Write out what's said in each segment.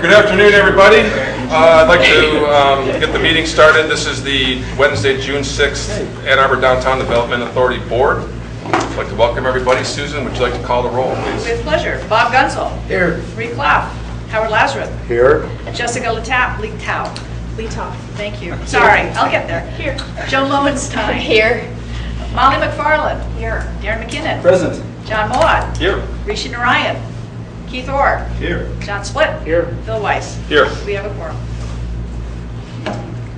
Good afternoon, everybody. I'd like to get the meeting started. This is the Wednesday, June 6th Ann Arbor Downtown Development Authority Board. I'd like to welcome everybody. Susan, would you like to call the roll, please? With pleasure. Bob Gunsel. Here. Reed Clough. Howard Lazarus. Here. Jessica Leetow. Thank you. Sorry, I'll get there. Here. Joan Lowenstein. Here. Molly McFarland. Here. Darren McKinnon. Present. John Mowat. Here. Rishi Narayan. Keith Orr. Here. John Split. Here. Bill Weiss. Here. We have a quorum.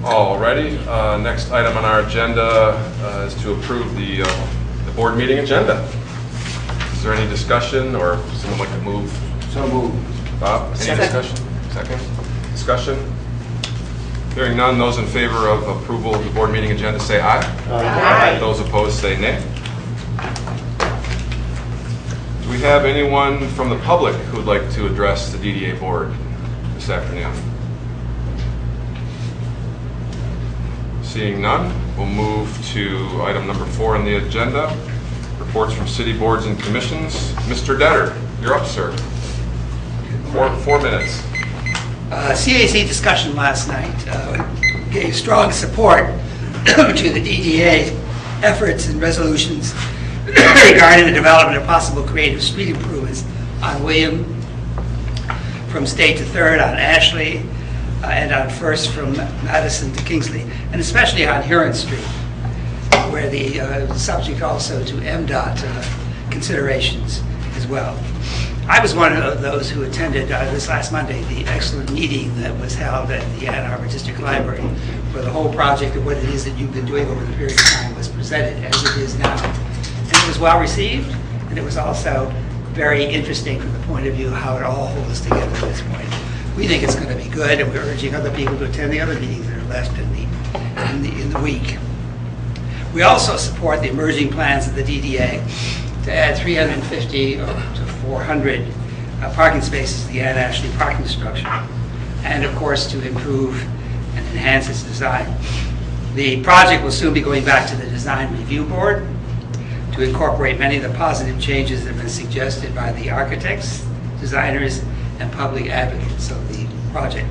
Alrighty. Next item on our agenda is to approve the board meeting agenda. Is there any discussion, or someone like to move? So moved. Bob, any Second. discussion? Second. Discussion? Hearing none, those in favor of approval of the board meeting agenda say aye. Aye. Those opposed say nay. Do we have anyone from the public who would like to address the DDA board this afternoon? Seeing none, we'll move to item number 4 on the agenda, reports from city boards and commissions. Mr. Detter, you're up, sir. 4 minutes. CAC discussion last night gave strong support to the DDA efforts and resolutions regarding the development of possible creative street improvements on William from State to 3rd, on Ashley, and on 1st from Madison to Kingsley, and especially on Huron Street, where the subject also to MDOT considerations as well. I was one of those who attended this last Monday the excellent meeting that was held at the Ann Arbor District Library, where the whole project of what it is that you've been doing over the period of time was presented as it is now. And it was well received, and it was also very interesting from the point of view how it all holds together at this point. We think it's going to be good, and we're urging other people to attend the other meetings that are left in the week. We also support the emerging plans of the DDA to add 350 to 400 parking spaces to the Ann Ashley parking structure, and of course to improve and enhance its design. The project will soon be going back to the Design Review Board to incorporate many of the positive changes that have been suggested by the architects, designers, and public advocates of the project.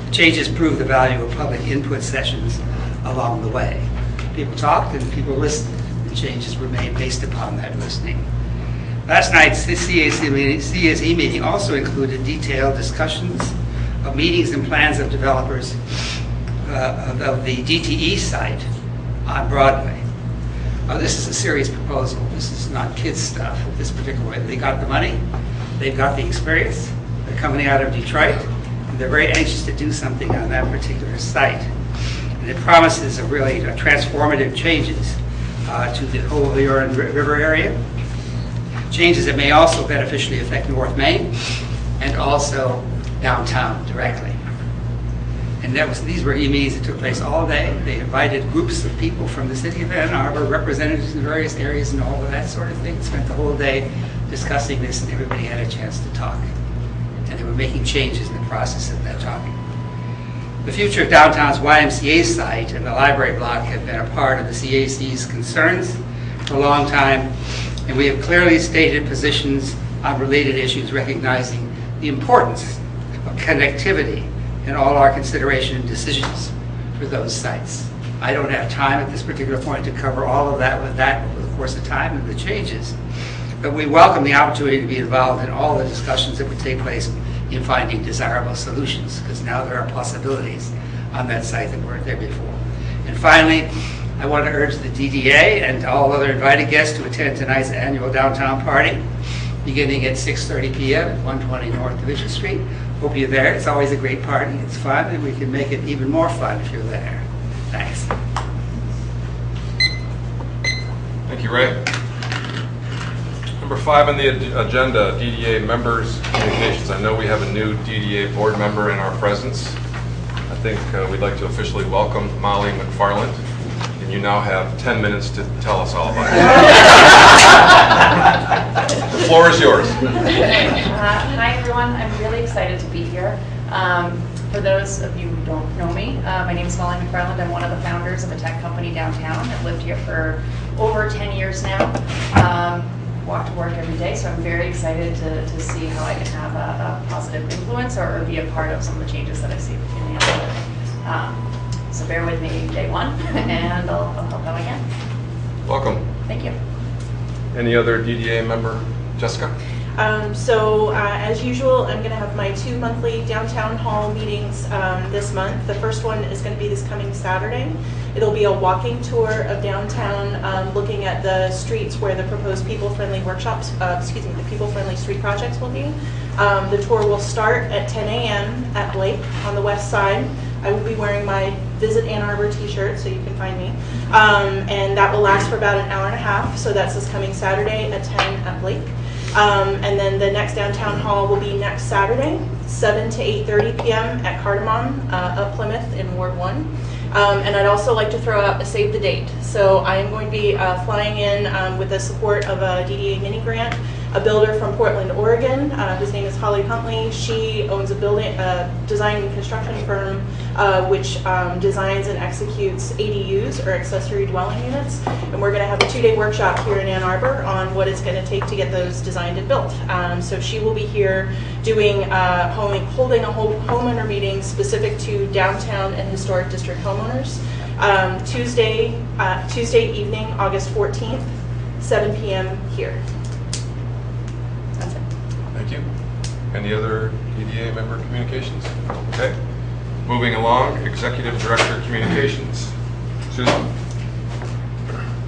The changes prove the value of public input sessions along the way. People talked and people listened. Changes were made based upon that listening. Last night's CAC meeting also included detailed discussions of meetings and plans of developers of the DTE site on Broadway. This is a serious proposal. This is not kids stuff this particular way. They got the money, they've got the experience, they're coming out of Detroit, and they're very anxious to do something on that particular site. And it promises a really transformative changes to the whole Huron River area. Changes that may also beneficially affect North Main and also downtown directly. And these were meetings that took place all day. They invited groups of people from the city of Ann Arbor, representatives in various areas and all of that sort of thing. Spent the whole day discussing this, and everybody had a chance to talk. And they were making changes in the process of that talking. The future of downtown's YMCA site and the library block have been a part of the CAC's concerns for a long time, and we have clearly stated positions on related issues, recognizing the importance of connectivity in all our consideration and decisions for those sites. I don't have time at this particular point to cover all of that with that over the course of time and the changes, but we welcome the opportunity to be involved in all the discussions that would take place in finding desirable solutions, because now there are possibilities on that site that weren't there before. And finally, I want to urge the DDA and all other invited guests to attend tonight's annual downtown party, beginning at 6:30 p.m. at 120 North Division Street. Hope you're there. It's always a great party. It's fun, and we can make it even more fun if you're there. Thanks. Thank you, Ray. Number 5 on the agenda, DDA members' communications. I know we have a new DDA board member in our presence. I think we'd like to officially welcome Molly McFarland, and you now have 10 minutes to tell us all about it. The floor is yours. Hi everyone, I'm really excited to be here. For those of you who don't know me, my name is Molly McFarland. I'm one of the founders of a tech company downtown. I've lived here for over 10 years now. walk to work every day, so I'm very excited to see how I can have a positive influence or be a part of some of the changes that I see in the area. So bear with me day one, and I'll help how I can. Welcome. Thank you. Any other DDA member? Jessica? As usual, I'm going to have my 2 monthly downtown hall meetings this month. The first one is going to be this coming Saturday. It'll be a walking tour of downtown, looking at the streets where the proposed people-friendly workshops, the people-friendly street projects will be. The tour will start at 10 a.m. at Blake on the west side. I will be wearing my Visit Ann Arbor t-shirt, so you can find me. And that will last for about an hour and a half, so that's this coming Saturday at 10 at Blake. And then the next downtown hall will be next Saturday, 7 to 8:30 p.m. at Cardamom, up Plymouth in Ward 1. And I'd also like to throw out a save the date. So I am going to be flying in with the support of a DDA mini grant, a builder from Portland, Oregon. His name is Holly Huntley. She owns a design and construction firm which designs and executes ADUs, or accessory dwelling units. And we're going to have a 2-day workshop here in Ann Arbor on what it's going to take to get those designed and built. So she will be here doing holding a homeowner meeting specific to downtown and historic district homeowners. Tuesday evening, August 14th, 7 p.m. here. That's it. Thank you. Any other DDA member communications? Okay. Moving along, Executive Director Communications. Susan?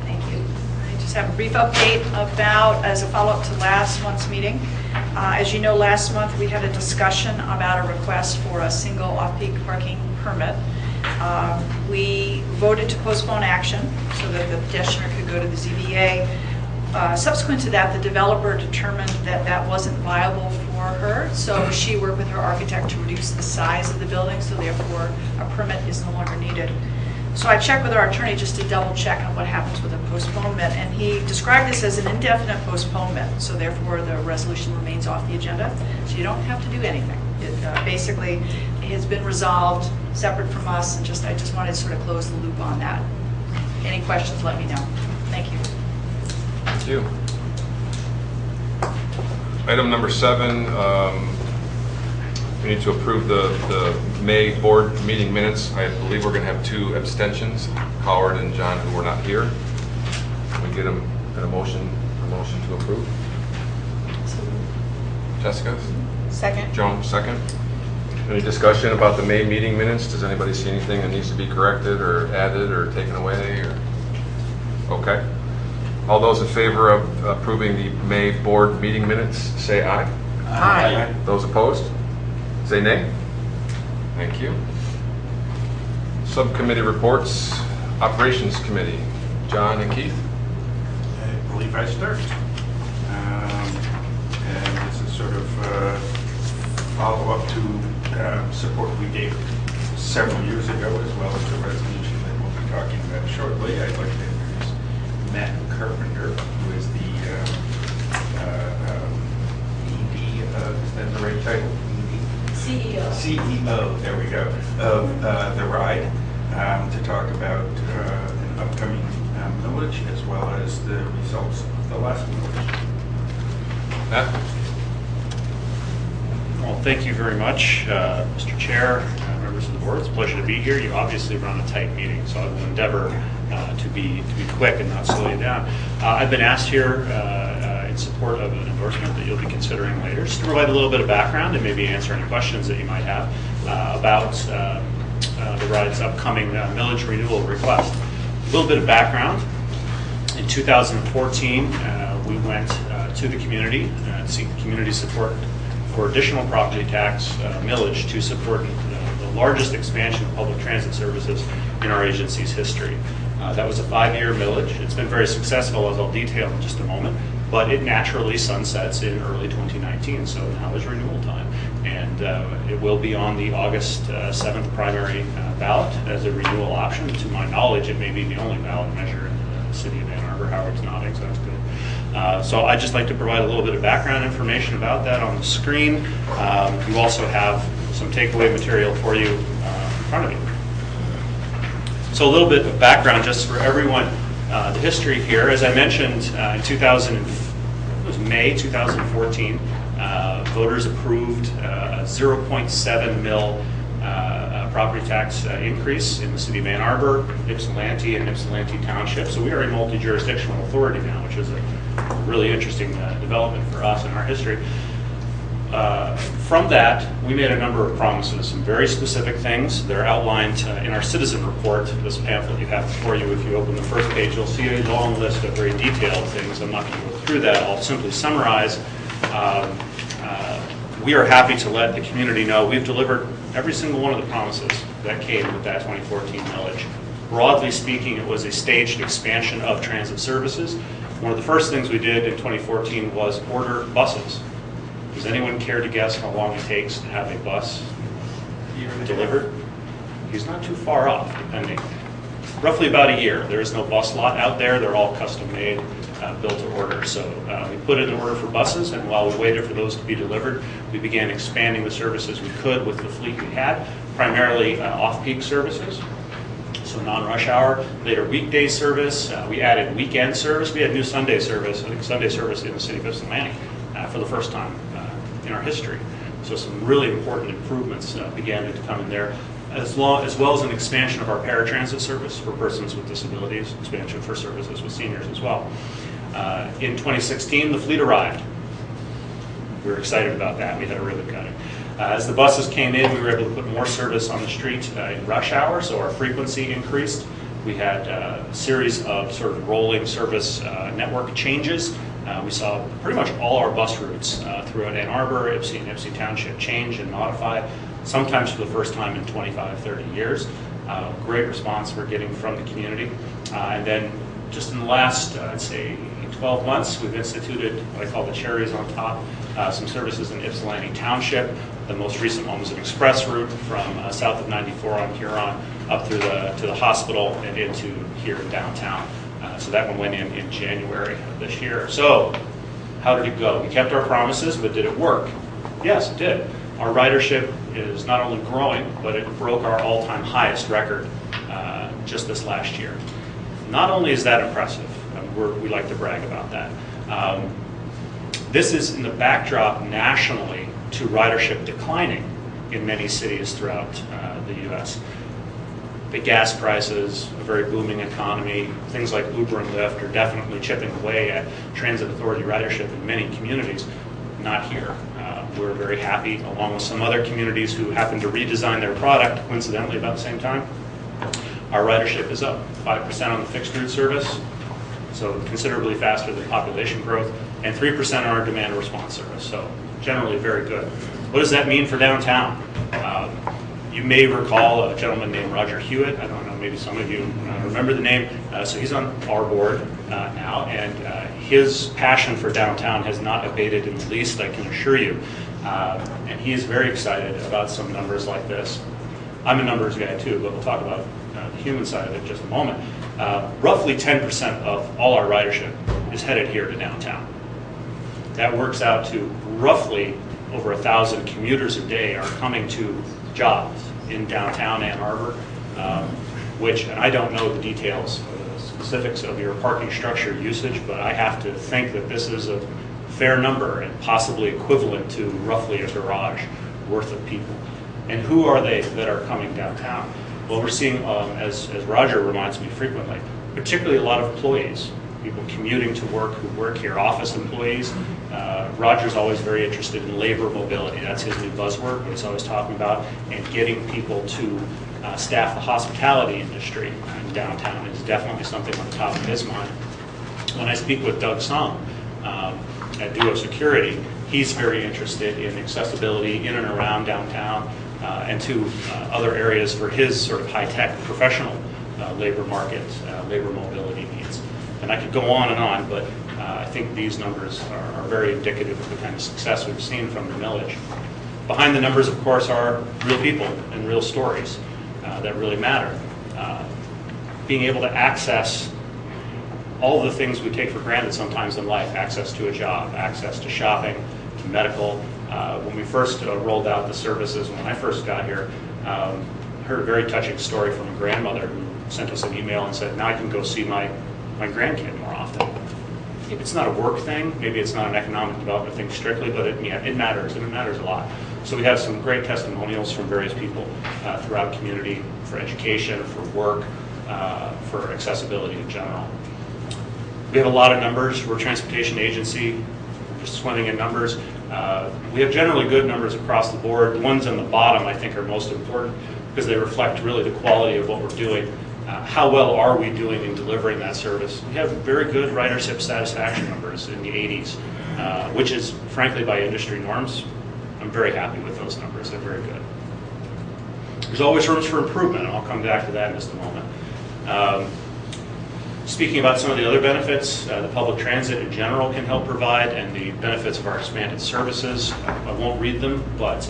Thank you. I just have a brief update about, as a follow-up to last month's meeting. As you know, last month we had a discussion about a request for a single off-peak parking permit. We voted to postpone action so that the petitioner could go to the ZBA. Subsequent to that, the developer determined that that wasn't viable for her, so she worked with her architect to reduce the size of the building, so therefore a permit is no longer needed. So I checked with our attorney just to double check on what happens with a postponement, and he described this as an indefinite postponement, so therefore the resolution remains off the agenda, so you don't have to do anything. It basically has been resolved separate from us, and I just wanted to sort of close the loop on that. Any questions, let me know. Thank you. Thank you. Item number 7, we need to approve the May board meeting minutes. I believe we're going to have 2 abstentions, Howard and John, who were not here. Can we get a motion to approve? Jessica? Second. Joan, second. Any discussion about the May meeting minutes? Does anybody see anything that needs to be corrected or added or taken away? Or? Okay. All those in favor of approving the May board meeting minutes, say aye. Aye. Those opposed, say nay. Thank you. Subcommittee reports, Operations Committee, John and Keith. I believe I start. And this is sort of follow-up to support we gave several years ago, as well as the resolution that we'll be talking about shortly. I'd like to introduce Matt Carpenter, who is the ED, is that the right title? CEO. CEO, there we go, of the ride, to talk about an upcoming millage as well as the results of the last millage. Matt? Well, thank you very much, Mr. Chair, members of the board. It's a pleasure to be here. You obviously run a tight meeting, so I will endeavor to be quick and not slow you down. I've been asked here in support of an endorsement that you'll be considering later, just to provide a little bit of background and maybe answer any questions that you might have about the ride's upcoming millage renewal request. A little bit of background. In 2014, we went to the community to seek community support for additional property tax millage to support the largest expansion of public transit services in our agency's history. That was a 5-year millage. It's been very successful, as I'll detail in just a moment, but it naturally sunsets in early 2019, so now is renewal time. And it will be on the August 7th primary ballot as a renewal option. To my knowledge, it may be the only ballot measure in the city of Ann Arbor. Howard's nodding, so that's good. So I'd just like to provide a little bit of background information about that on the screen. You also have some takeaway material for you in front of you. So a little bit of background just for everyone. The history here, as I mentioned, in 2014, May 2014, voters approved a 0.7 mil property tax increase in the city of Ann Arbor, Ypsilanti, and Ypsilanti Township. So we are a multi-jurisdictional authority now, which is a really interesting development for us in our history. From that, we made a number of promises, some very specific things. They're outlined in our citizen report, this pamphlet you have before you. If you open the first page, you'll see a long list of very detailed things. I'm not going to go through that. I'll simply summarize. We are happy to let the community know we've delivered every single one of the promises that came with that 2014 millage. Broadly speaking, it was a staged expansion of transit services. One of the first things we did in 2014 was order buses. Does anyone care to guess how long it takes to have a bus delivered? He's not too far off, depending. Roughly about a year. There is no bus lot out there. They're all custom made, built to order. So we put in an order for buses, and while we waited for those to be delivered, we began expanding the services we could with the fleet we had, primarily off-peak services. So non-rush hour, later weekday service. We added weekend service. We had new Sunday service, I think Sunday service in the city of Ypsilanti for the first time in our history. So some really important improvements began to come in there, as well as an expansion of our paratransit service for persons with disabilities, expansion for services with seniors as well. In 2016, the fleet arrived. We were excited about that. We had a ribbon cutting. As the buses came in, we were able to put more service on the street in rush hour, so our frequency increased. We had a series of sort of rolling service network changes. We saw pretty much all our bus routes throughout Ann Arbor, Ypsi, and Ypsi Township change and modify, sometimes for the first time in 25, 30 years. Great response we're getting from the community. And then just in the last, I'd say, 12 months, we've instituted what I call the cherries on top, some services in Ypsilanti Township. The most recent one was an express route from south of 94 on Huron up through to the hospital and into here in downtown. So that one went in January of this year. So how did it go? We kept our promises, but did it work? Yes, it did. Our ridership is not only growing, but it broke our all-time highest record just this last year. Not only is that impressive, we like to brag about that. This is in the backdrop nationally to ridership declining in many cities throughout the U.S. The gas prices, a very booming economy, things like Uber and Lyft are definitely chipping away at transit authority ridership in many communities. Not here. We're very happy, along with some other communities who happen to redesign their product, coincidentally about the same time. Our ridership is up 5% on the fixed route service, so considerably faster than population growth, and 3% on our demand response service, so generally very good. What does that mean for downtown? You may recall a gentleman named Roger Hewitt. I don't know, maybe some of you remember the name. So he's on our board now, and his passion for downtown has not abated in the least, I can assure you. And he is very excited about some numbers like this. I'm a numbers guy too, but we'll talk about the human side of it in just a moment. Roughly 10% of all our ridership is headed here to downtown. That works out to roughly over 1,000 commuters a day are coming to jobs in downtown Ann Arbor, which, and I don't know the details, the specifics of your parking structure usage, but I have to think that this is a fair number and possibly equivalent to roughly a garage worth of people. And who are they that are coming downtown? Well, we're seeing, as Roger reminds me frequently, particularly a lot of employees, people commuting to work who work here, office employees. Roger's always very interested in labor mobility. That's his new buzzword, what he's always talking about, and getting people to staff the hospitality industry in downtown is definitely something on the top of his mind. When I speak with Doug Song at Duo Security, he's very interested in accessibility in and around downtown and to other areas for his sort of high-tech professional labor market, labor mobility needs. And I could go on, but I think these numbers are very indicative of the kind of success we've seen from the millage. Behind the numbers, of course, are real people and real stories that really matter. Being able to access all the things we take for granted sometimes in life, access to a job, access to shopping, to medical. When we first rolled out the services, when I first got here, I heard a very touching story from a grandmother who sent us an email and said, now I can go see my grandkid more often. it's not a work thing, maybe it's not an economic development thing strictly, but it matters, and it matters a lot. So we have some great testimonials from various people throughout the community for education, for work, for accessibility in general. We have a lot of numbers. We're a transportation agency. We're just swimming in numbers. We have generally good numbers across the board. The ones on the bottom, I think, are most important because they reflect really the quality of what we're doing. How well are we doing in delivering that service? We have very good ridership satisfaction numbers in the 80s, which is, frankly, by industry norms. I'm very happy with those numbers. They're very good. There's always rooms for improvement, and I'll come back to that in just a moment. Speaking about some of the other benefits, the public transit in general can help provide, and the benefits of our expanded services. I won't read them, but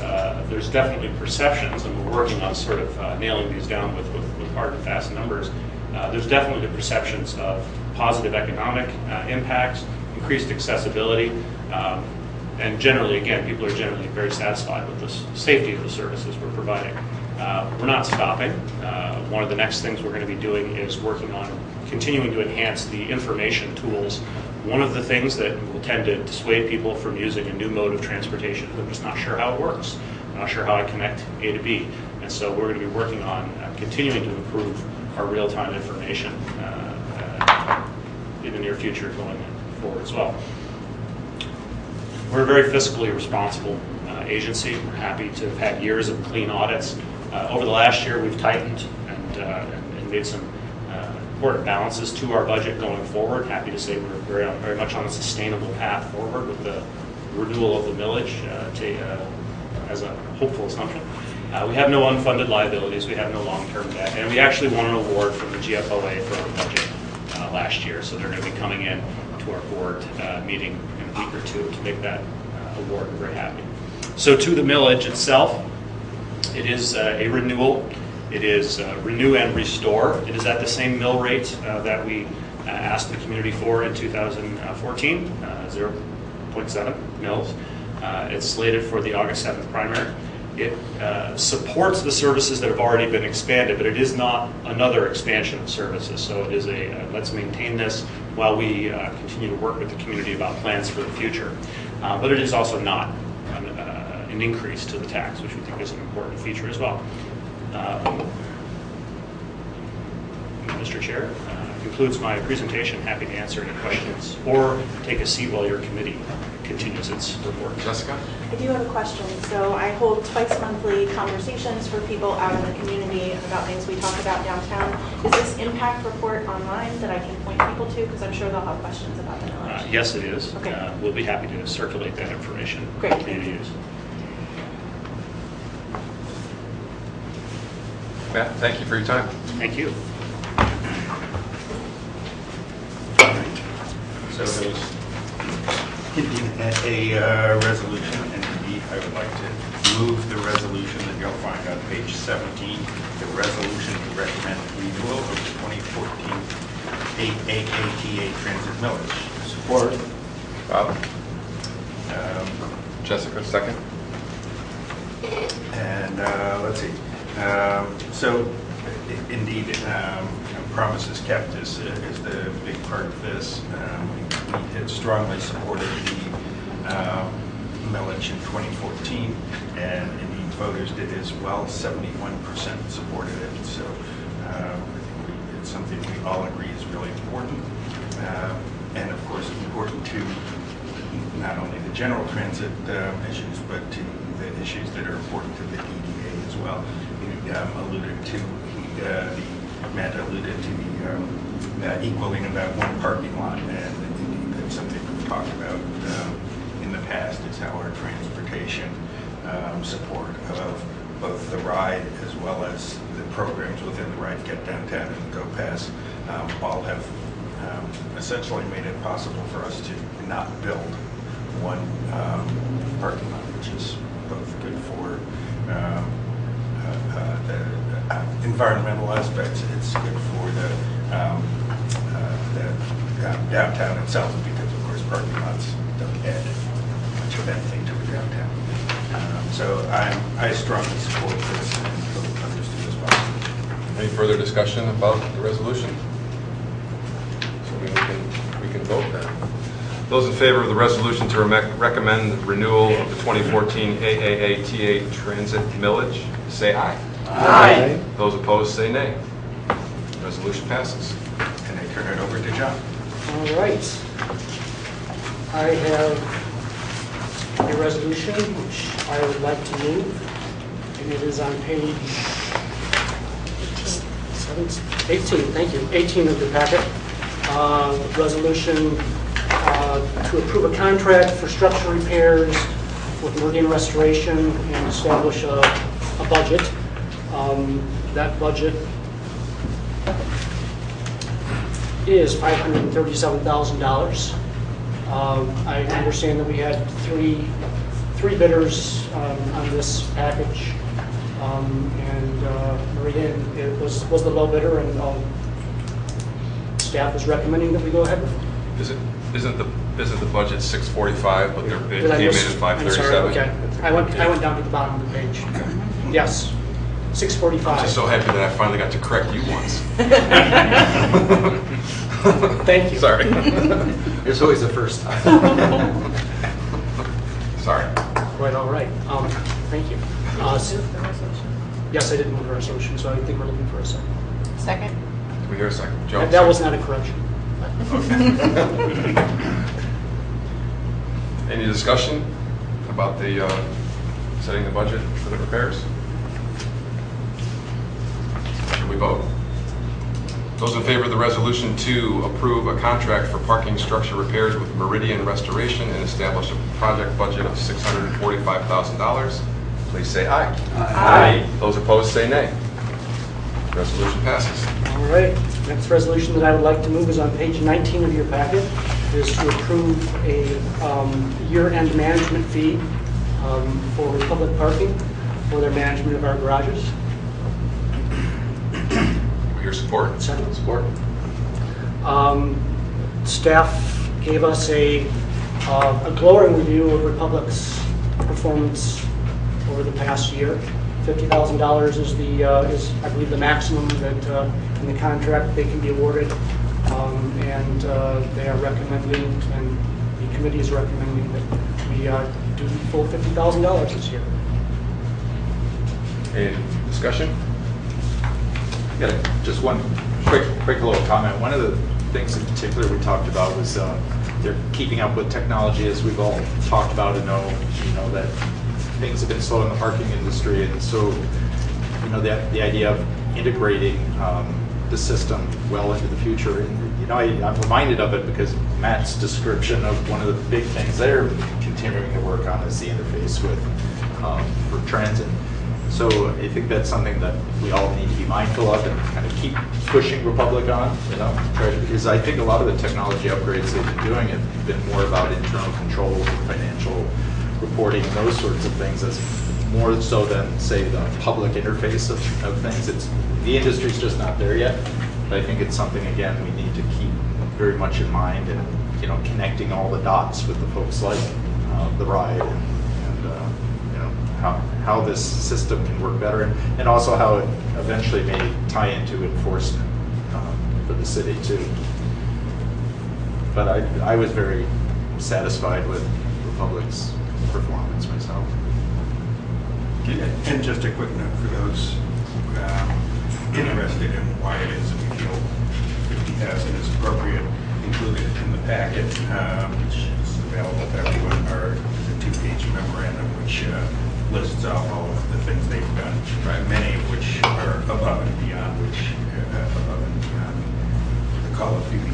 there's definitely perceptions, and we're working on sort of nailing these down with hard and fast numbers. There's definitely the perceptions of positive economic impacts, increased accessibility, and generally, again, people are generally very satisfied with the safety of the services we're providing. We're not stopping. One of the next things we're going to be doing is working on continuing to enhance the information tools. One of the things that will tend to dissuade people from using a new mode of transportation, they're just not sure how it works. I'm not sure how I connect A to B. And so we're going to be working on continuing to improve our real-time information in the near future going forward as well. We're a very fiscally responsible agency. We're happy to have had years of clean audits. Over the last year, we've tightened and made some important balances to our budget going forward. Happy to say we're very much on a sustainable path forward with the renewal of the millage as a hopeful assumption. We have no unfunded liabilities. We have no long-term debt. And we actually won an award from the GFOA for our budget last year. So they're going to be coming in to our board meeting in a week or two to make that award. We're very happy. So to the millage itself, it is a renewal. It is renew and restore. It is at the same mill rate that we asked the community for in 2014, 0.7 mills. It's slated for the August 7th primary. It supports the services that have already been expanded, but it is not another expansion of services. So it is let's maintain this while we continue to work with the community about plans for the future. But it is also not an increase to the tax, which we think is an important feature as well. Mr. Chair, concludes my presentation. Happy to answer any questions or take a seat while your committee continues its report. Jessica? I do have a question. So I hold twice monthly conversations for people out in the community about things we talk about downtown. Is this impact report online that I can point people to? Because I'm sure they'll have questions about the millage. Yes, it is. Okay. We'll be happy to circulate that information Great. for you to use. Matt, thank you for your time. Thank you. So there's a resolution, and indeed I would like to move the resolution that you'll find on page 17, the resolution to recommend renewal of the 2014 AAKTA transit millage. Support. Bob? Jessica, second. And let's see. So indeed, promises kept is the big part of this. We had strongly supported the millage in 2014, and indeed voters did as well. 71% supported it. So I think it's something we all agree is really important, and of course important to not only the general transit issues, but to the issues that are important to the DDA as well. Matt alluded to the equaling about one parking lot, and indeed that's something we've talked about in the past, is how our transportation support of both the ride as well as the programs within the ride, Get Downtown and Go Pass, all have essentially made it possible for us to not build one parking lot, which is both good for the environmental aspects. It's good for the downtown itself, because of course parking lots don't add much of anything to the downtown. So I strongly support this, and hope others do as well. Any further discussion about the resolution? So we can vote then. Those in favor of the resolution to recommend renewal of the 2014 AAATA Transit Millage, say aye. Aye. Those opposed, say nay. Resolution passes. And I turn it over to John. All right. I have a resolution which I would like to move, and it is on page 18, thank you, 18 of the packet. Resolution to approve a contract for structural repairs with Meridian Restoration and establish a budget. That budget is $537,000. I understand that we had three bidders on this package, and Meridian was the low bidder, and staff is recommending that we go ahead with it. Isn't the budget 645, but their bid Did I came in miss- at I'm sorry, 537? okay. I went down to the bottom of the page. Yes, I'm 645. just so happy that I finally got to correct you once. Thank you. Sorry. There's always a first time. Sorry. Quite all right. Thank you. Yes, I did move the resolution, so I think we're looking for a second. Second? Can we hear a second? Joe? That was not a correction. Any discussion about the setting the budget for the repairs? Should we vote? Those in favor of the resolution to approve a contract for parking structure repairs with Meridian Restoration and establish a project budget of $645,000, please say aye. Aye. Those opposed, say nay. Resolution passes. All right. Next resolution that I would like to move is on page 19 of your packet. It is to approve a year-end management fee for Republic Parking for their management of our garages. We hear support? Second. Support. Staff gave us a glowing review of Republic's performance over the past year. $50,000 is I believe the maximum that in the contract they can be awarded, and they are recommending, and the committee is recommending that we do the full $50,000 this year. Any discussion? Yeah, just one quick little comment. One of the things in particular we talked about was they're keeping up with technology, as we've all talked about and know that things have been slow in the parking industry, and so the idea of integrating the system well into the future. And I'm reminded of it because Matt's description of one of the big things they're continuing to work on is the interface with for transit. So I think that's something that we all need to be mindful of and kind of keep pushing Republic on, because I think a lot of the technology upgrades they've been doing have been more about internal controls and financial reporting and those sorts of things, as more so than, say, the public interface of things. The industry's just not there yet, but I think it's something, again, we need to keep very much in mind, and connecting all the dots with the folks like the ride and how this system can work better, and also how it eventually may tie into enforcement for the city too. But I was very satisfied with Republic's performance myself. And just a quick note for those interested in why it is that we feel 50,000 is appropriate, included in the packet, which is available to everyone, or the two-page memorandum which lists off all of the things they've done, many of which are above and beyond the Call of Duty.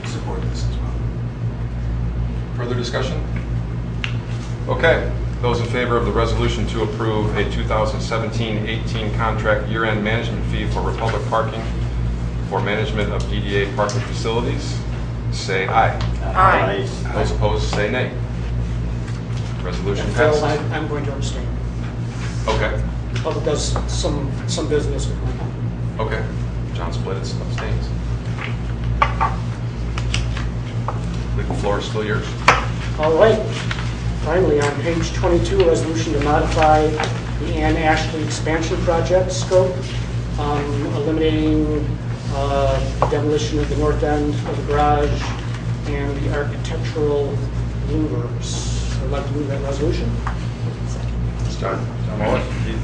So, support this as well. Further discussion? Okay. Those in favor of the resolution to approve a 2017-18 contract year-end management fee for Republic Parking for management of DDA parking facilities, say aye. Aye. Those opposed, say nay. Resolution Phil, passes. I'm going to abstain. Okay. Republic does some business with me. Okay. John Splitz abstains. The floor is still yours. All right. Finally, on page 22, a resolution to modify the Ann Ashley expansion project scope, eliminating demolition of the north end of the garage, and the architectural louvers. I'd like to move that resolution. John Mullen, Keith?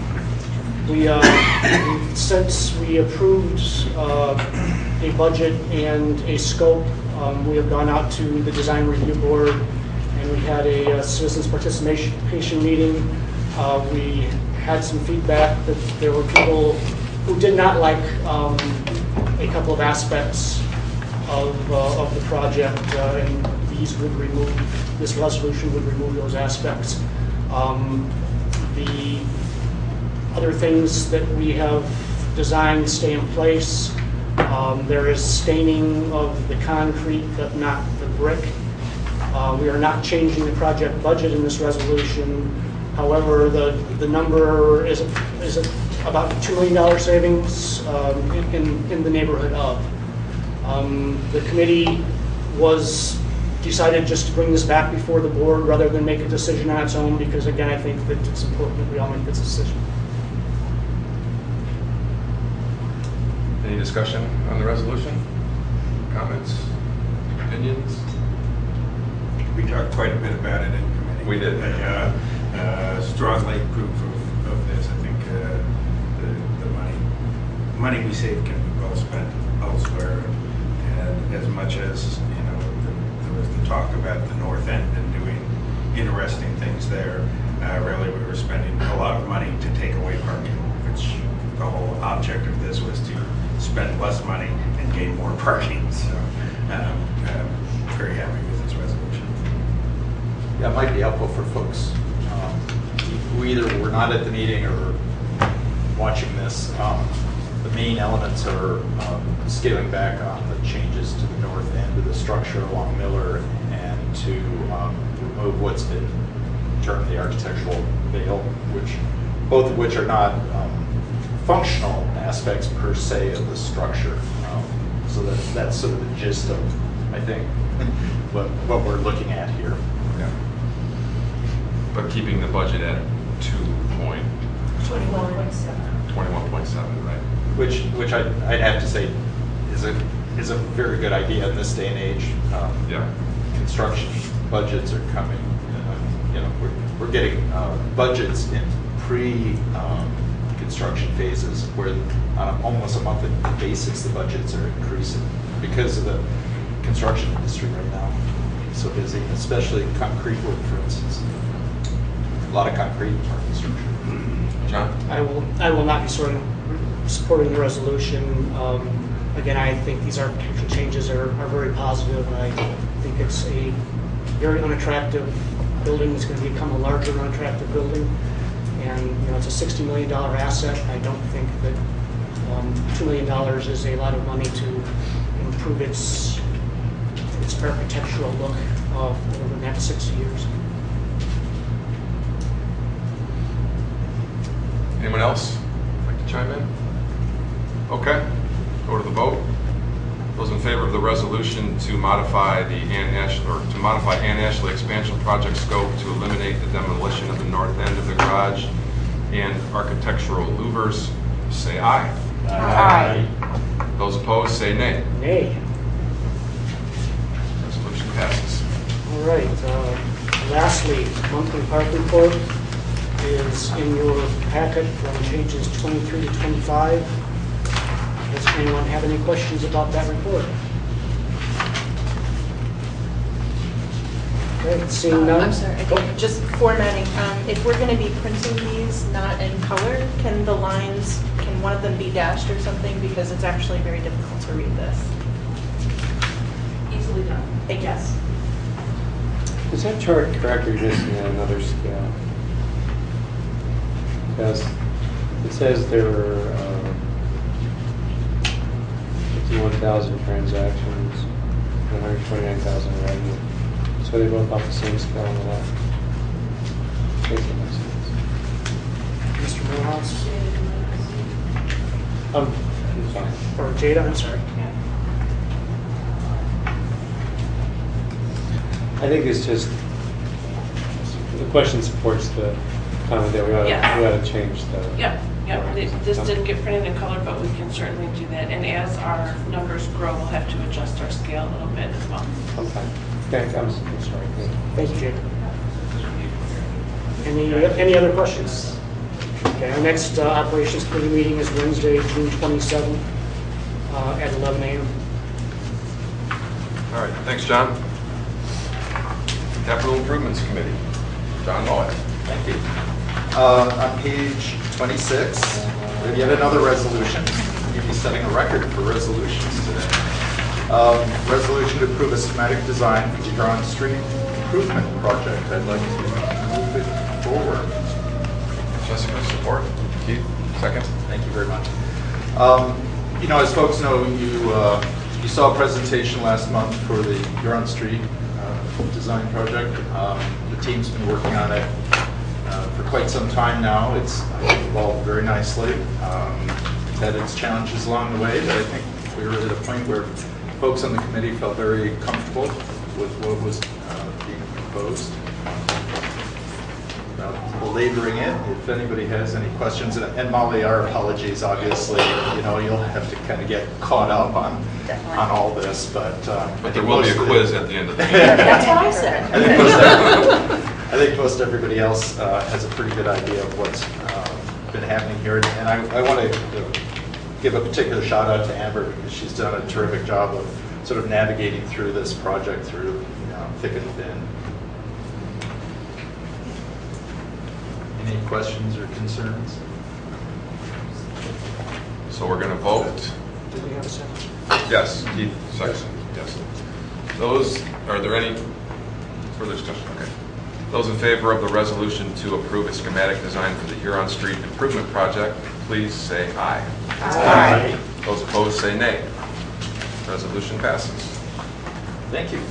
Since we approved a budget and a scope, we have gone out to the design review board, and we had a citizens participation meeting. We had some feedback that there were people who did not like a couple of aspects of the project, and this resolution would remove those aspects. The other things that we have designed stay in place. There is staining of the concrete, but not the brick. We are not changing the project budget in this resolution. However, the number is about $2 million savings in the neighborhood of. The committee decided just to bring this back before the board rather than make a decision on its own, because again, I think that it's important that we all make this decision. Any discussion on the resolution? Comments? Opinions? We talked quite a bit about it in committee. We did. Strongly approve of this. I think the money we save can be well spent elsewhere. And as much as, there was the talk about the north end and doing interesting things there, really we were spending a lot of money to take away parking, which the whole object of this was to spend less money and gain more parking. So I'm very happy with this resolution. Yeah, it might be helpful for folks who either were not at the meeting or watching this. The main elements are scaling back on the changes to the north end of the structure along Miller, and to remove what's been termed the architectural veil, both of which are not functional aspects per se of the structure. So that's sort of the gist of, I think, what we're looking at here. Yeah. But keeping the budget at 21.7, right? Which I'd have to say is a very good idea in this day and age. Yeah. Construction budgets are coming. We're getting budgets in pre-construction phases where on almost a monthly basis the budgets are increasing because of the construction industry right now. It's so busy, especially concrete work, for instance. A lot of concrete for construction. John? I will not be supporting the resolution. Again, I think these architectural changes are very positive. I think it's a very unattractive building. It's going to become a larger unattractive building. And it's a $60 million asset. I don't think that $2 million is a lot of money to improve its architectural look over the next 60 years. Anyone else like to chime in? Okay, go to the vote. Those in favor of the resolution to modify the Ann Ashley expansion project scope to eliminate the demolition of the north end of the garage and architectural louvers, say aye. Aye. Those opposed, say nay. Nay. Resolution passes. All right. Lastly, monthly park report is in your packet from pages 23 to 25. Does anyone have any questions about that report? Okay, seeing none. I'm sorry, I think just formatting. If we're going to be printing these not in color, can one of them be dashed or something? Because it's actually very difficult to read this. Easily done. Thank you. Yes. Is that chart correct, or just in another scale? Because it says there were 51,000 transactions, 129,000 revenue. So they both off the same scale on the left. I think that makes sense. Mr. Millhouse? It's fine. Or Jada, I'm sorry. I think it's just, the question supports the comment that we ought to change the Yep, this didn't get printed in color, but we can certainly do that. And as our numbers grow, we'll have to adjust our scale a little bit as well. Sometime. Okay, I'm sorry. Thank you, Jake. Any other questions? Okay, our next Operations Committee meeting is Wednesday, June 27th at 11 a.m. All right, thanks, John. Capital Improvements Committee, John Noack. Thank you. On page 26, we have yet another resolution. We'll be setting a record for resolutions today. Resolution to approve a schematic design for the Huron Street Improvement Project. I'd like to move it forward. Jessica, support. Keith, second. Thank you very much. You know, as folks know, you saw a presentation last month for the Huron Street design project. The team's been working on it for quite some time now. It's evolved very nicely. It's had its challenges along the way, but I think we were at a point where folks on the committee felt very comfortable with what was being proposed. Without belaboring it, if anybody has any questions, and Molly, our apologies, obviously, you know, you'll have to kind of get caught up on all this, but There will be a quiz at the end of the meeting. That's what I said. I think most everybody else has a pretty good idea of what's been happening here, and I want to give a particular shout out to Amber because she's done a terrific job of sort of navigating through this project through thick and thin. Any questions or concerns? So we're going to vote. Do we have a second? Yes, Keith, second. Yes. Are there any further discussion? Okay. Those in favor of the resolution to approve a schematic design for the Huron Street Improvement Project, please say aye. Aye. Those opposed say nay. Resolution passes. Thank you.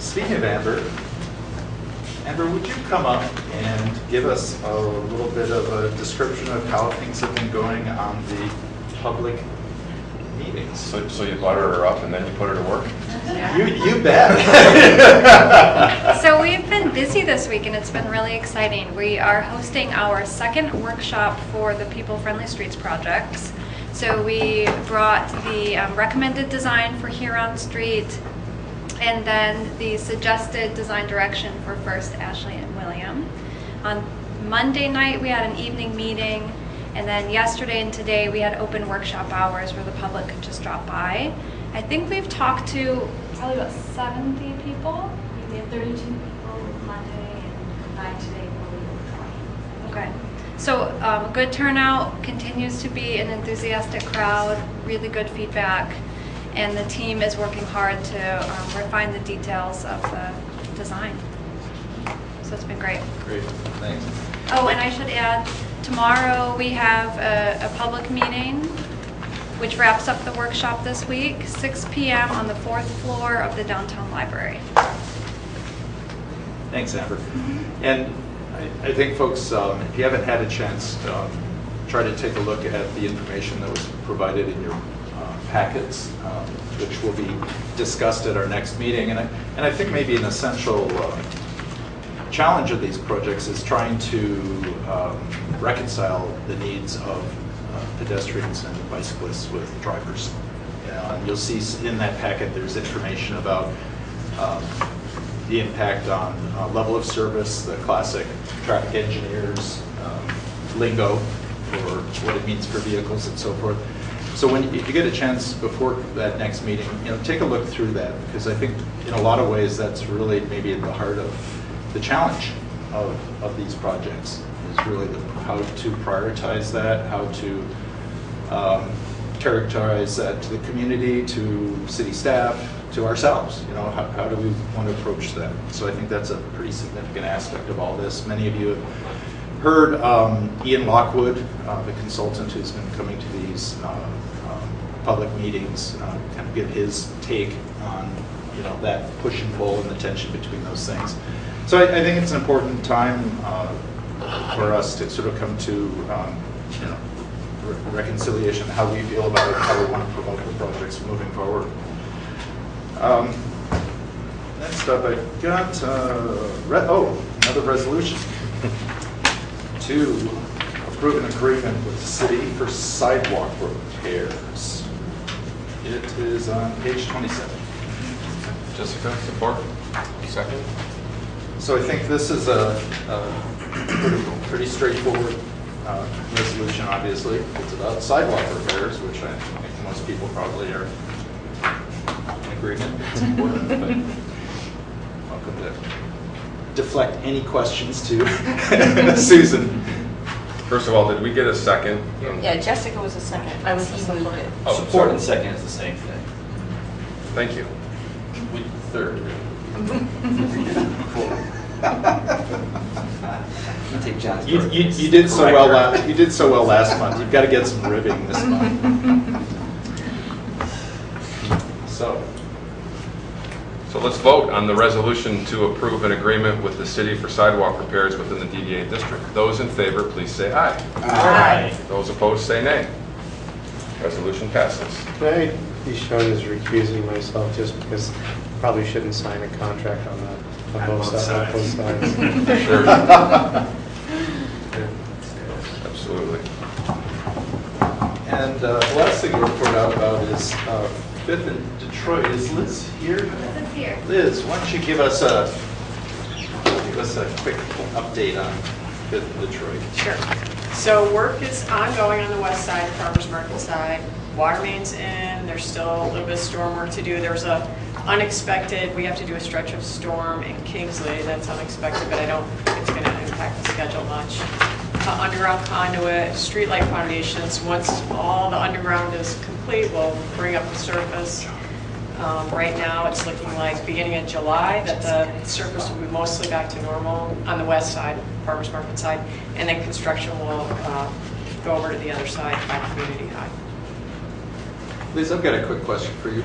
Speaking of Amber, would you come up and give us a little bit of a description of how things have been going on the public meetings? So you butter her up and then you put her to work? You bet. So we've been busy this week and it's been really exciting. We are hosting our second workshop for the People-Friendly Streets projects. So we brought the recommended design for Huron Street and then the suggested design direction for First, Ashley, and William. On Monday night we had an evening meeting, and then yesterday and today we had open workshop hours where the public could just drop by. I think we've talked to probably about 70 people. We had 32 people Monday and combined today probably over 20. Okay. So a good turnout, continues to be an enthusiastic crowd, really good feedback, and the team is working hard to refine the details of the design. So it's been great. Great, thanks. Oh, and I should add, tomorrow we have a public meeting which wraps up the workshop this week, 6 p.m. on the 4th floor of the downtown library. Thanks, Amber. And I think folks, if you haven't had a chance, try to take a look at the information that was provided in your packets, which will be discussed at our next meeting. And I think maybe an essential challenge of these projects is trying to reconcile the needs of pedestrians and bicyclists with drivers. And you'll see in that packet there's information about the impact on level of service, the classic traffic engineers lingo for what it means for vehicles and so forth. So if you get a chance before that next meeting, take a look through that, because I think in a lot of ways that's really maybe at the heart of the challenge of these projects, is really how to prioritize that, how to characterize that to the community, to city staff, to ourselves. How do we want to approach that? So I think that's a pretty significant aspect of all this. Many of you have heard Ian Lockwood, the consultant who's been coming to these public meetings, kind of give his take on that push and pull and the tension between those things. So I think it's an important time for us to sort of come to reconciliation, how we feel about it, how we want to promote the projects moving forward. Next up, I've got another resolution to approve an agreement with the city for sidewalk repairs. It is on page 27. Jessica, support? Second? So I think this is a pretty straightforward resolution, obviously. It's about sidewalk repairs, which I think most people probably are in agreement. It's important, but welcome to deflect any questions to Susan. First of all, did we get a second? Yeah, Jessica was a second. I was the support. Oh, Support sorry. and second is the same thing. Thank you. We third. Take John's. You did so well. You did so well last month. You've got to get some ribbing this month. So let's vote on the resolution to approve an agreement with the city for sidewalk repairs within the DDA district. Those in favor, please say aye. Aye. Those opposed, say nay. Resolution passes. Can I be shown as recusing myself just because I probably shouldn't sign a contract on that, on both sides? Sure. Yeah. Absolutely. And the last thing to report out about is Fifth in Detroit. Is Liz here? Liz is here. Liz, why don't you give us a quick update on Fifth in Detroit? Sure. So work is ongoing on the west side, farmers market side. Water main's in, there's still a little bit of storm work to do. There's a unexpected, we have to do a stretch of storm in Kingsley. That's unexpected, but I don't think it's gonna impact the schedule much. Underground conduit, streetlight foundations, once all the underground is complete, we'll bring up the surface. Right now, it's looking like beginning of July that the surface will be mostly back to normal on the west side, farmers market side, and then construction will go over to the other side by Community High. Liz, I've got a quick question for you.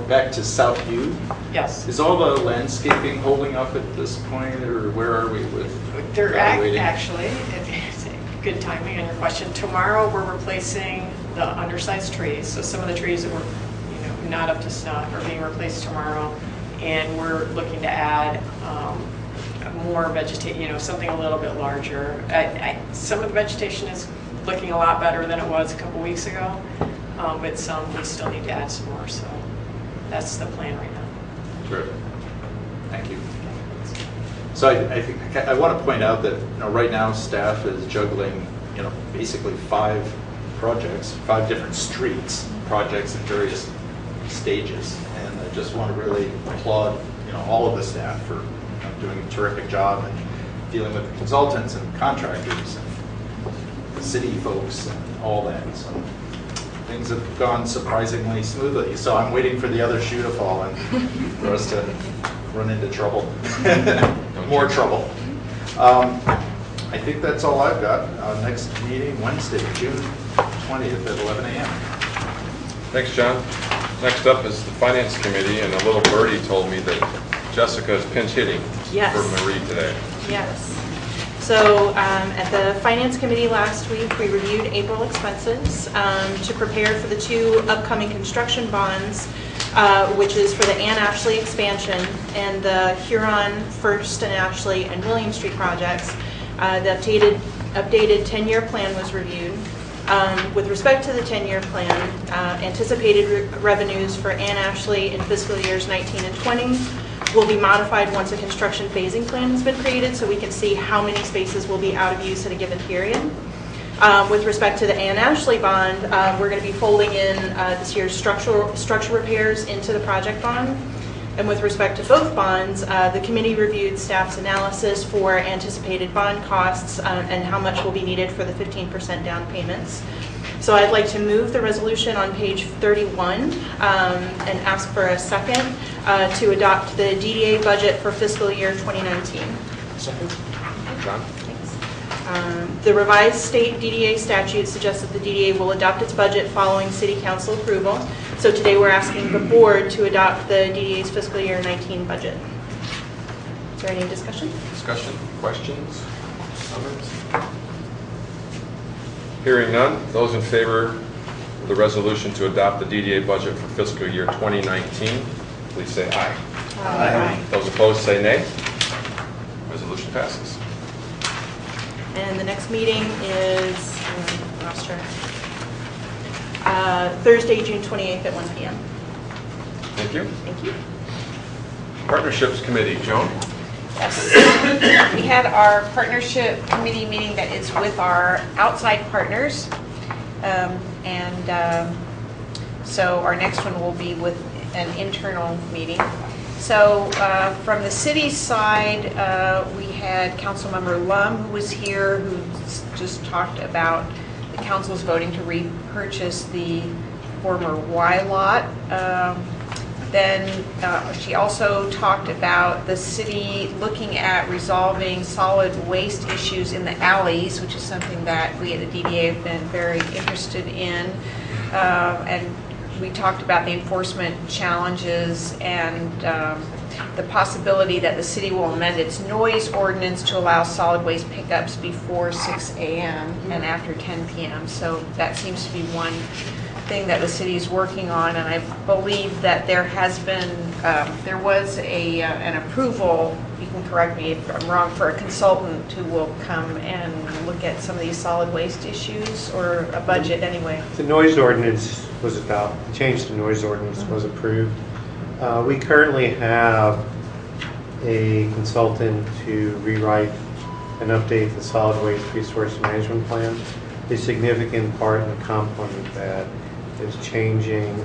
Back to Southview. Yes. Is all the landscaping holding up at this point, or where are we with They're evaluating? actually, it's good timing on your question. Tomorrow, we're replacing the undersized trees. So some of the trees that were, not up to snuff are being replaced tomorrow. And we're looking to add more vegetation, something a little bit larger. Some of the vegetation is looking a lot better than it was a couple weeks ago. But some, we still need to add some more. So that's the plan right now. Terrific. Thank you. So I think I want to point out that right now staff is juggling basically 5 projects, 5 different streets projects in various stages, and I just want to really applaud all of the staff for doing a terrific job and dealing with the consultants and contractors and city folks and all that. So things have gone surprisingly smoothly. So I'm waiting for the other shoe to fall and for us to run into trouble, more trouble. I think that's all I've got. Next meeting Wednesday, June 20th at 11 a.m. Thanks, John. Next up is the Finance Committee, and a little birdie told me that Jessica is pinch hitting Yes. for Marie today. Yes. So at the Finance Committee last week, we reviewed April expenses to prepare for the 2 upcoming construction bonds, which is for the Ann Ashley expansion and the Huron, First and Ashley, and William Street projects. The updated 10-year plan was reviewed. With respect to the 10-year plan, anticipated revenues for Ann Ashley in fiscal years 19 and 20 will be modified once a construction phasing plan has been created, so we can see how many spaces will be out of use at a given period. With respect to the Ann Ashley bond, we're going to be folding in this year's structure repairs into the project bond. And with respect to both bonds, the committee reviewed staff's analysis for anticipated bond costs and how much will be needed for the 15% down payments. So I'd like to move the resolution on page 31 and ask for a second to adopt the DDA budget for fiscal year 2019. Second? John? The revised state DDA statute suggests that the DDA will adopt its budget following City Council approval. So today we're asking the board to adopt the DDA's fiscal year 19 budget. Is there any discussion? Discussion? Questions? Comments? Hearing none, those in favor of the resolution to adopt the DDA budget for fiscal year 2019, please say aye. Aye. Those opposed say nay. Resolution passes. And the next meeting is lost track. Thursday, June 28th at 1 p.m. Thank you. Thank you. Partnerships Committee, Joan? Yes. We had our partnership committee meeting that is with our outside partners. So our next one will be with an internal meeting. So from the city side, we had Councilmember Lum, who was here, who just talked about the council's voting to repurchase the former Y lot. Then she also talked about the city looking at resolving solid waste issues in the alleys, which is something that we at the DDA have been very interested in. And we talked about the enforcement challenges and the possibility that the city will amend its noise ordinance to allow solid waste pickups before 6 a.m. and after 10 p.m. So that seems to be one thing that the city is working on, and I believe that there has been, there was an approval, you can correct me if I'm wrong, for a consultant who will come and look at some of these solid waste issues, or a budget anyway. The noise ordinance was about, the change to noise ordinance was approved. We currently have a consultant to rewrite and update the solid waste resource management plan. A significant part and component that is changing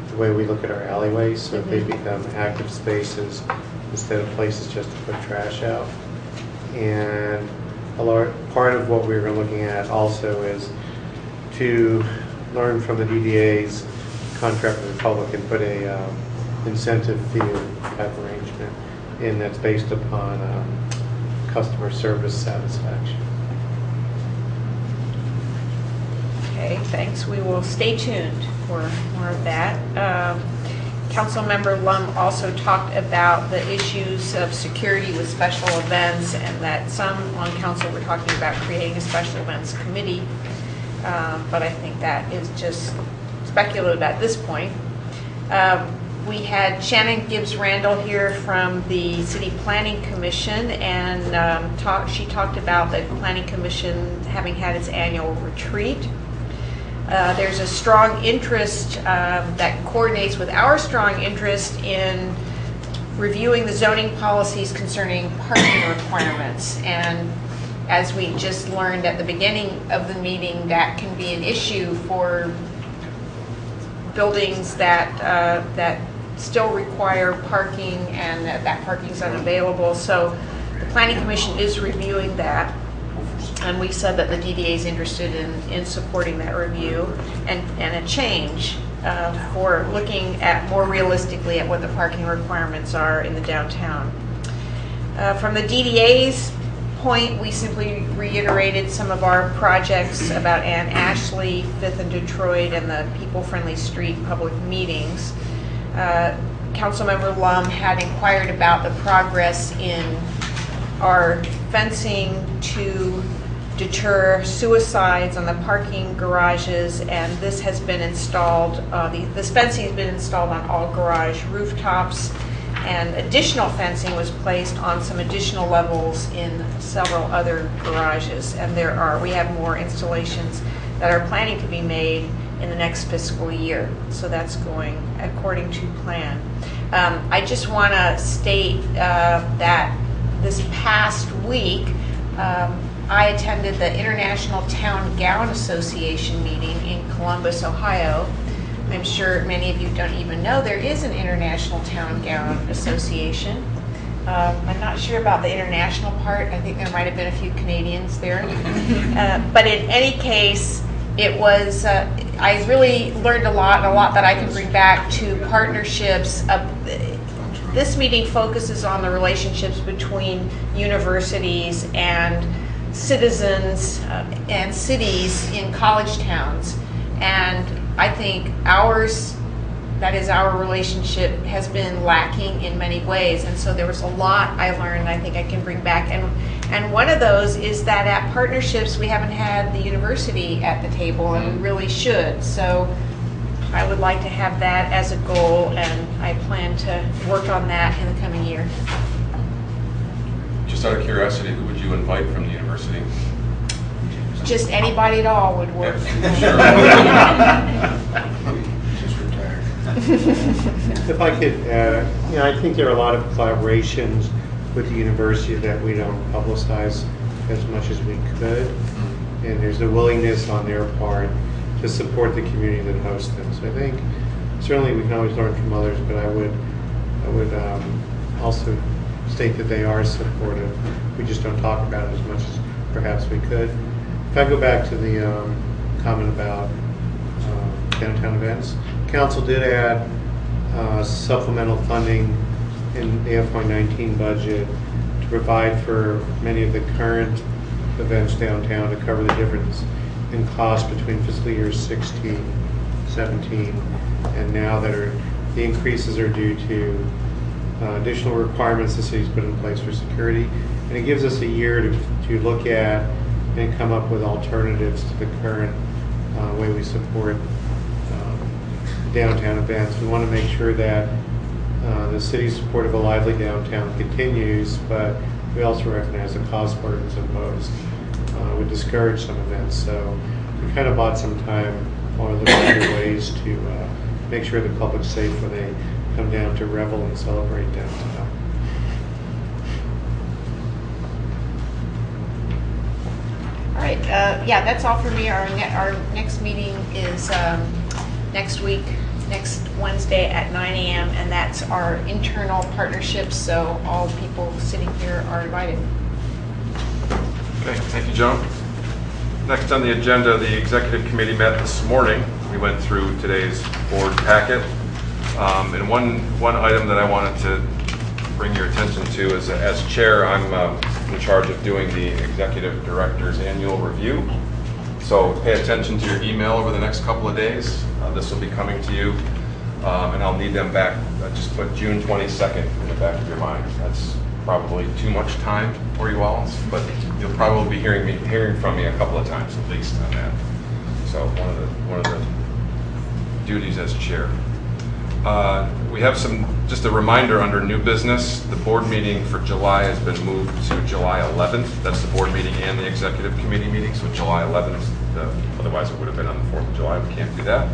the way we look at our alleyways, so they become active spaces instead of places just to put trash out. And a large part of what we were looking at also is to learn from the DDA's contract with the public and put a incentive fee type arrangement in that's based upon customer service satisfaction. Okay, thanks. We will stay tuned for more of that. Councilmember Lum also talked about the issues of security with special events, and that some on council were talking about creating a special events committee, but I think that is just speculative at this point. We had Shannon Gibbs Randall here from the City Planning Commission, and she talked about the Planning Commission having had its annual retreat. There's a strong interest that coordinates with our strong interest in reviewing the zoning policies concerning parking requirements. And as we just learned at the beginning of the meeting, that can be an issue for buildings that still require parking and that parking is unavailable. So the Planning Commission is reviewing that. And we said that the DDA is interested in supporting that review and a change for looking at more realistically at what the parking requirements are in the downtown. From the DDA's point, we simply reiterated some of our projects about Ann Ashley, 5th and Detroit, and the People-Friendly Street public meetings. Councilmember Lum had inquired about the progress in our fencing to deter suicides on the parking garages, and this has been installed, the fencing has been installed on all garage rooftops, and additional fencing was placed on some additional levels in several other garages, and we have more installations that are planning to be made in the next fiscal year, so that's going according to plan. I just want to state that this past week, I attended the International Town Gown Association meeting in Columbus, Ohio. I'm sure many of you don't even know there is an International Town Gown Association. I'm not sure about the international part. I think there might have been a few Canadians there. But in any case, it was, I really learned a lot, and a lot that I can bring back to partnerships. This meeting focuses on the relationships between universities and citizens and cities in college towns, and I think ours, that is our relationship, has been lacking in many ways, and so there was a lot I learned I think I can bring back, and one of those is that at partnerships we haven't had the university at the table, and we really should. So I would like to have that as a goal, and I plan to work on that in the coming year. Just Just out of curiosity, who would you invite from the university? Just anybody at all would work. Just retired. If I could, I think there are a lot of collaborations with the university that we don't publicize as much as we could. And there's a willingness on their part to support the community that hosts them. So I think certainly we can always learn from others, but I would also state that they are supportive. We just don't talk about it as much as perhaps we could. If I go back to the comment about downtown events, council did add supplemental funding in the FY19 budget to provide for many of the current events downtown to cover the difference in cost between fiscal years 16, 17, and now that the increases are due to additional requirements the city's put in place for security. And it gives us a year to look at and come up with alternatives to the current way we support downtown events. We want to make sure that the city's support of a lively downtown continues, but we also recognize the cost burdens imposed would discourage some events. So we kind of bought some time while we're looking at ways to make sure the public's safe when they come down to revel and celebrate downtown. All right, yeah, that's all for me. Our next meeting is next week, next Wednesday at 9 a.m., and that's our internal partnerships, so all people sitting here are invited. Okay, thank you, Joan. Next on the agenda, the executive committee met this morning. We went through today's board packet. And one item that I wanted to bring your attention to is, as chair, I'm in charge of doing the executive director's annual review. So pay attention to your email over the next couple of days. This will be coming to you, and I'll need them back. Just put June 22nd in the back of your mind. That's probably too much time for you all, but you'll probably be hearing from me a couple of times at least on that. So one of the duties as chair. We have just a reminder under new business. The board meeting for July has been moved to July 11th. That's the board meeting and the executive committee meeting. So July 11th, otherwise it would have been on the 4th of July. We can't do that.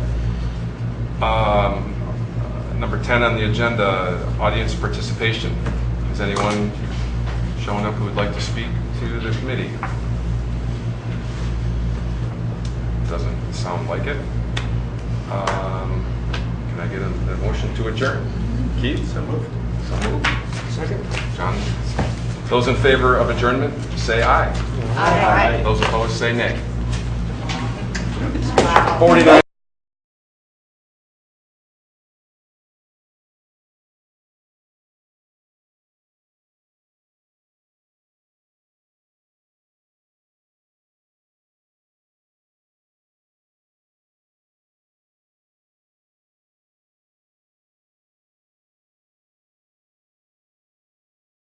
Number 10 on the agenda, audience participation. Is anyone showing up who would like to speak to the committee? Doesn't sound like it. Can I get a motion to adjourn? Keith? So moved. So moved. Second. John? Those in favor of adjournment, say aye. Aye. Those opposed, say nay. 49.